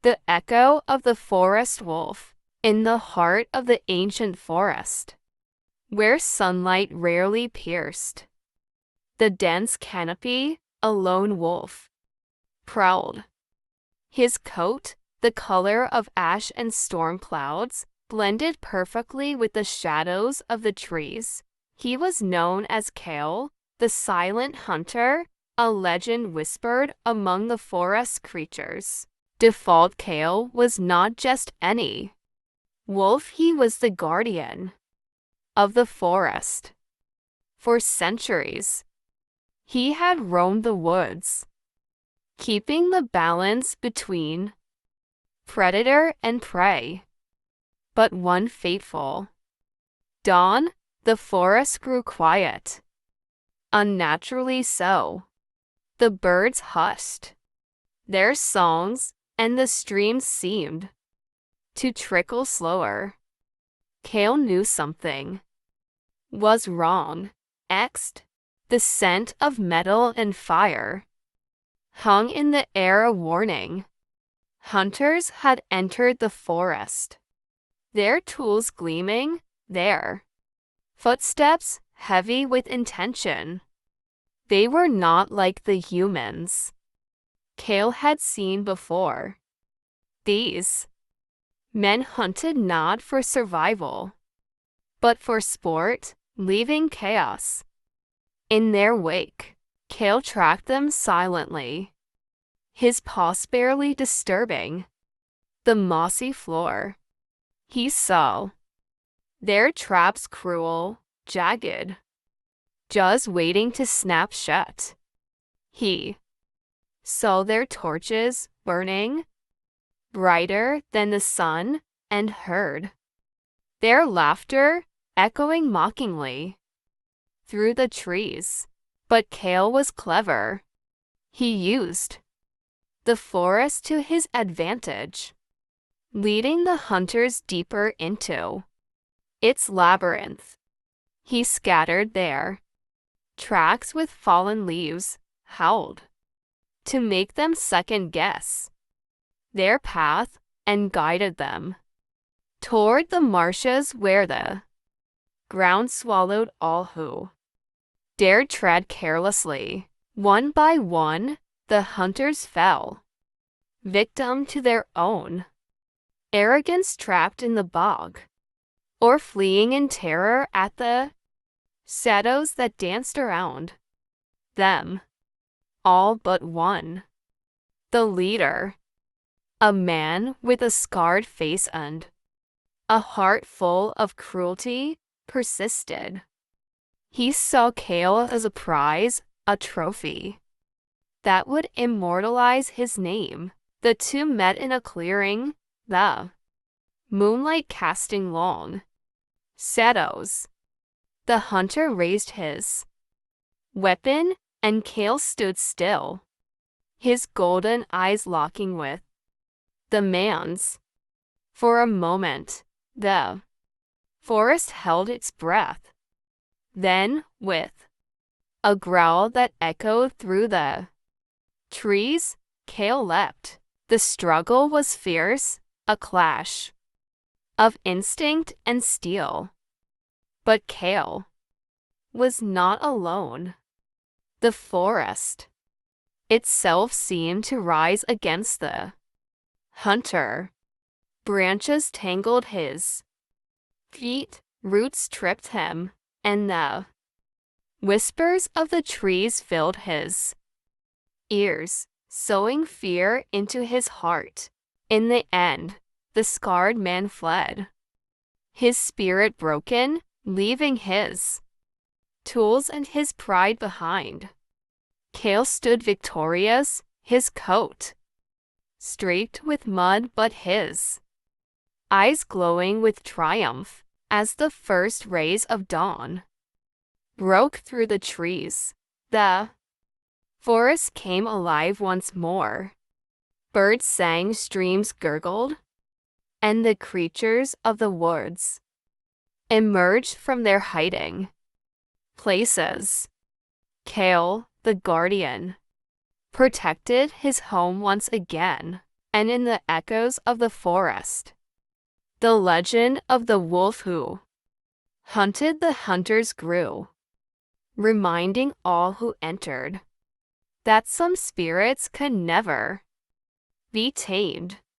The echo of the forest wolf, in the heart of the ancient forest, where sunlight rarely pierced. The dense canopy, a lone wolf, prowled. His coat, the color of ash and storm clouds, blended perfectly with the shadows of the trees. He was known as Kael, the silent hunter, a legend whispered among the forest creatures. Default Kael was not just any wolf, he was the guardian of the forest. For centuries, he had roamed the woods, keeping the balance between predator and prey. But one fateful dawn, the forest grew quiet. Unnaturally so. The birds hushed their songs, and the streams seemed to trickle slower. Kael knew something was wrong. Next, the scent of metal and fire hung in the air, a warning. Hunters had entered the forest, their tools gleaming, their footsteps heavy with intention. They were not like the humans Kael had seen before. These men hunted not for survival, but for sport, leaving chaos in their wake. Kael tracked them silently, his paws barely disturbing the mossy floor. He saw their traps, cruel, jagged, jaws waiting to snap shut. He saw their torches burning brighter than the sun, and heard their laughter echoing mockingly through the trees. But Kael was clever. He used the forest to his advantage, leading the hunters deeper into its labyrinth. He scattered their tracks with fallen leaves, howled to make them second-guess their path, and guided them toward the marshes where the ground swallowed all who dared tread carelessly. One by one, the hunters fell victim to their own arrogance, trapped in the bog, or fleeing in terror at the shadows that danced around them. All but one, the leader, a man with a scarred face and a heart full of cruelty, persisted. He saw Kael as a prize, a trophy that would immortalize his name. The two met in a clearing, the moonlight casting long shadows. The hunter raised his weapon, and Kael stood still, his golden eyes locking with the man's. For a moment, the forest held its breath. Then, with a growl that echoed through the trees, Kael leapt. The struggle was fierce, a clash of instinct and steel. But Kael was not alone. The forest itself seemed to rise against the hunter. Branches tangled his feet, roots tripped him, and the whispers of the trees filled his ears, sowing fear into his heart. In the end, the scarred man fled, his spirit broken, leaving his tools and his pride behind. Kael stood victorious, his coat streaked with mud, but his eyes glowing with triumph as the first rays of dawn broke through the trees. The forest came alive once more. Birds sang, streams gurgled, and the creatures of the woods emerged from their hiding places. Kael, the guardian, protected his home once again. and in the echoes of the forest. The legend of the wolf who hunted the hunters grew, reminding all who entered that some spirits can never be tamed.